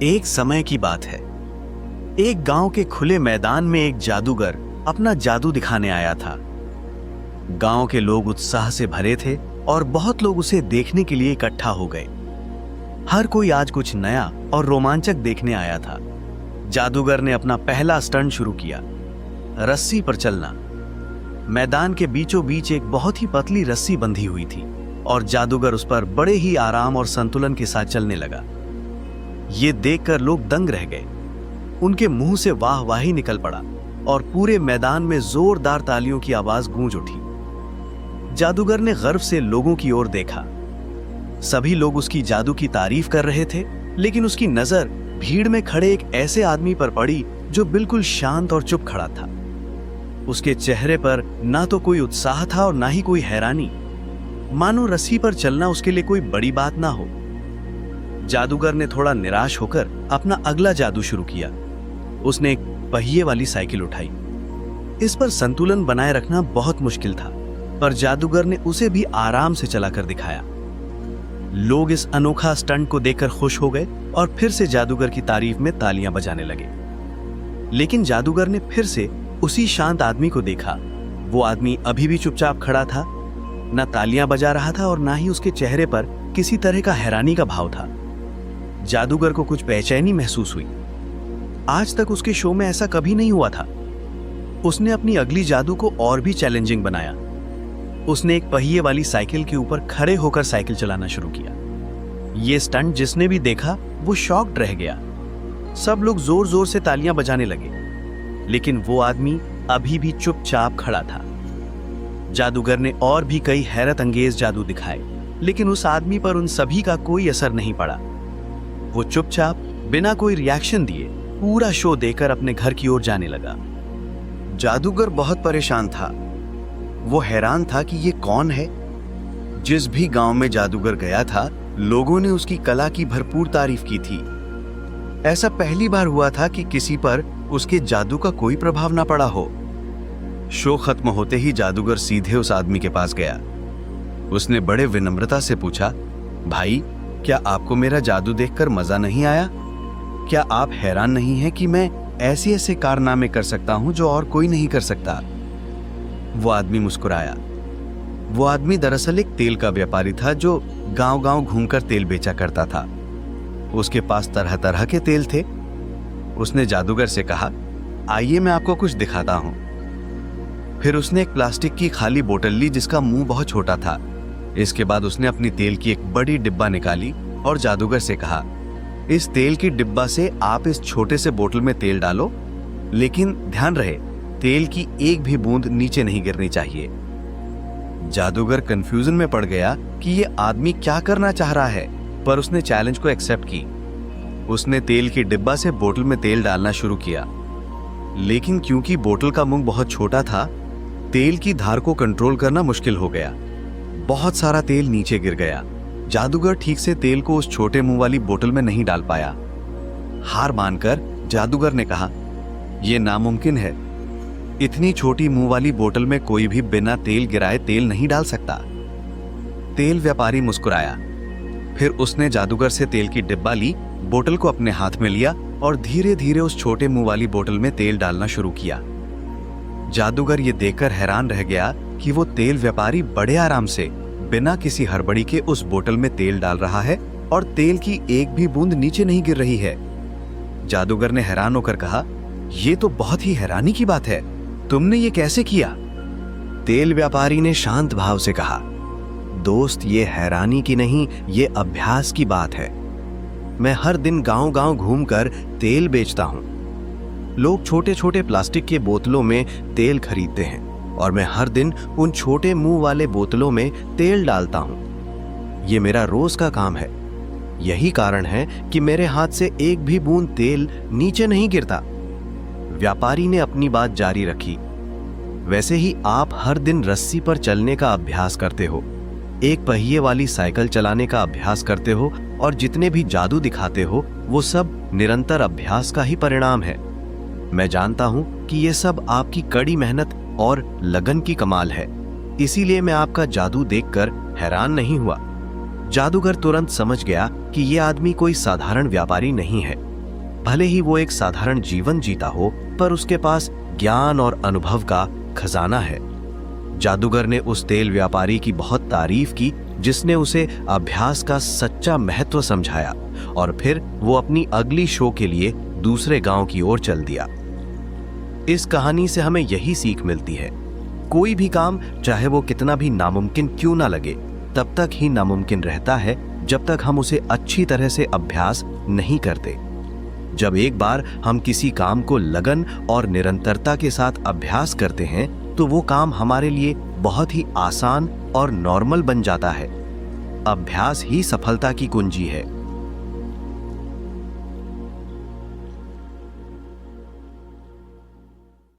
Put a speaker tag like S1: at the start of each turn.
S1: एक समय की बात है। एक गांव के खुले मैदान में एक जादूगर अपना जादू दिखाने आया था। गांव के लोग उत्साह से भरे थे और बहुत लोग उसे देखने के लिए इकट्ठा हो गए। हर कोई आज कुछ नया और रोमांचक देखने आया था। जादूगर ने अपना पहला स्टंट शुरू किया, रस्सी पर चलना। मैदान के बीचों बीच एक बहुत ही पतली रस्सी बंधी हुई थी और जादूगर उस पर बड़े ही आराम और संतुलन के साथ चलने लगा। ये देखकर लोग दंग रह गए। उनके मुंह से वाह वाही निकल पड़ा और पूरे मैदान में जोरदार तालियों की आवाज गूंज उठी। जादूगर ने गर्व से लोगों की ओर देखा। सभी लोग उसकी जादू की तारीफ कर रहे थे, लेकिन उसकी नजर भीड़ में खड़े एक ऐसे आदमी पर पड़ी जो बिल्कुल शांत और चुप खड़ा था। उसके चेहरे पर ना तो कोई उत्साह था और ना ही कोई हैरानी, मानो रस्सी पर चलना उसके लिए कोई बड़ी बात ना हो। जादूगर ने थोड़ा निराश होकर अपना अगला जादू शुरू किया। उसने एक पहिए वाली साइकिल उठाई। इस पर संतुलन बनाए रखना बहुत मुश्किल था, पर जादूगर ने उसे भी आराम से चलाकर दिखाया। लोग इस अनोखा स्टंट को देखकर खुश हो गए और फिर से जादूगर की तारीफ में तालियां बजाने लगे। लेकिन जादूगर ने फिर से उसी शांत आदमी को देखा। वो आदमी अभी भी चुपचाप खड़ा था, ना तालियां बजा रहा था और ना ही उसके चेहरे पर किसी तरह का हैरानी का भाव था। जादूगर को कुछ बेचैनी महसूस हुई। आज तक उसके शो में ऐसा कभी नहीं हुआ था। उसने अपनी अगली जादू को और भी चैलेंजिंग बनाया। उसने एक पहिए वाली साइकिल के ऊपर खड़े होकर साइकिल चलाना शुरू किया। यह स्टंट जिसने भी देखा वो शॉक्ड रह गया। सब लोग जोर जोर से तालियां बजाने लगे, लेकिन वो आदमी अभी भी चुपचाप खड़ा था। जादूगर ने और भी कई हैरत अंगेज जादू दिखाए, लेकिन उस आदमी पर उन सभी का कोई असर नहीं पड़ा। वो चुपचाप बिना कोई रिएक्शन दिए पूरा शो देकर अपने घर की ओर जाने लगा। जादूगर बहुत परेशान था। वो हैरान था कि ये कौन है। जिस भी गांव में जादूगर गया था, लोगों ने उसकी कला की भरपूर तारीफ की थी। ऐसा पहली बार हुआ था कि किसी पर उसके जादू का कोई प्रभाव ना पड़ा हो। शो खत्म होते ही जादूगर सीधे उस आदमी के पास गया। उसने बड़े विनम्रता से पूछा, भाई, क्या आपको मेरा जादू देखकर मजा नहीं आया? क्या आप हैरान नहीं हैं कि मैं ऐसे ऐसे कारनामे कर सकता हूं जो और कोई नहीं कर सकता? वो आदमी मुस्कुराया। वो आदमी दरअसल एक तेल का व्यापारी था जो गांव-गांव घूमकर तेल बेचा करता था। उसके पास तरह तरह के तेल थे। उसने जादूगर से कहा, आइए मैं आपको कुछ दिखाता हूं। फिर उसने एक प्लास्टिक की खाली बोतल ली जिसका मुंह बहुत छोटा था। इसके बाद उसने अपनी तेल की एक बड़ी डिब्बा निकाली और जादूगर से कहा, इस तेल की डिब्बा से आप इस छोटे से बोतल में तेल डालो, लेकिन ध्यान रहे तेल की एक भी बूंद नीचे नहीं गिरनी चाहिए। जादूगर कंफ्यूजन में पड़ गया कि ये आदमी क्या करना चाह रहा है, पर उसने चैलेंज को एक्सेप्ट की। उसने तेल की डिब्बा से बोतल में तेल डालना शुरू किया, लेकिन क्योंकि बोतल का मुंह बहुत छोटा था, तेल की धार को कंट्रोल करना मुश्किल हो गया। बहुत सारा तेल नीचे गिर गया। जादूगर ठीक से तेल को उस छोटे मुंह वाली बोतल में नहीं डाल पाया। हार मानकर जादूगर ने कहा, यह नामुमकिन है। इतनी छोटी मुंह वाली बोतल में कोई भी बिना तेल गिराए तेल नहीं डाल सकता। तेल व्यापारी मुस्कुराया। फिर उसने जादूगर से तेल की डिब्बा ली, बोतल को अपने हाथ में लिया और धीरे धीरे उस छोटे मुंह वाली बोतल में तेल डालना शुरू किया। जादूगर ये देखकर हैरान रह गया कि वो तेल व्यापारी बड़े आराम से बिना किसी हड़बड़ी के उस बोतल में तेल डाल रहा है और तेल की एक भी बूंद नीचे नहीं गिर रही है। जादूगर ने हैरान होकर कहा, यह तो बहुत ही हैरानी की बात है, तुमने ये कैसे किया? तेल व्यापारी ने शांत भाव से कहा, दोस्त, ये हैरानी की नहीं, ये अभ्यास की बात है। मैं हर दिन गांव-गांव घूमकर तेल बेचता हूं। लोग छोटे छोटे प्लास्टिक के बोतलों में तेल खरीदते हैं और मैं हर दिन उन छोटे मुंह वाले बोतलों में तेल डालता हूं। ये मेरा रोज का काम है। यही कारण है कि मेरे हाथ से एक भी बूंद तेल नीचे नहीं गिरता। व्यापारी ने अपनी बात जारी रखी, वैसे ही आप हर दिन रस्सी पर चलने का अभ्यास करते हो, एक पहिए वाली साइकिल चलाने का अभ्यास करते हो और जितने भी जादू दिखाते हो वो सब निरंतर अभ्यास का ही परिणाम है। मैं जानता हूं कि ये सब आपकी कड़ी मेहनत और लगन की कमाल है, इसीलिए मैं आपका जादू देखकर हैरान नहीं हुआ। जादूगर तुरंत समझ गया कि यह आदमी कोई साधारण व्यापारी नहीं है भले ही वो एक साधारण जीवन जीता हो, पर उसके पास ज्ञान और अनुभव का खजाना है। जादूगर ने उस तेल व्यापारी की बहुत तारीफ की, जिसने उसे अभ्यास का सच्चा महत्व समझाया, और फिर वो अपनी अगली शो के लिए दूसरे गांव की ओर चल दिया। इस कहानी से हमें यही सीख मिलती है, कोई भी काम चाहे वो कितना भी नामुमकिन क्यों ना लगे, तब तक ही नामुमकिन रहता है जब तक हम उसे अच्छी तरह से अभ्यास नहीं करते। जब एक बार हम किसी काम को लगन और निरंतरता के साथ अभ्यास करते हैं, तो वो काम हमारे लिए बहुत ही आसान और नॉर्मल बन जाता है। अभ्यास ही सफलता की कुंजी है।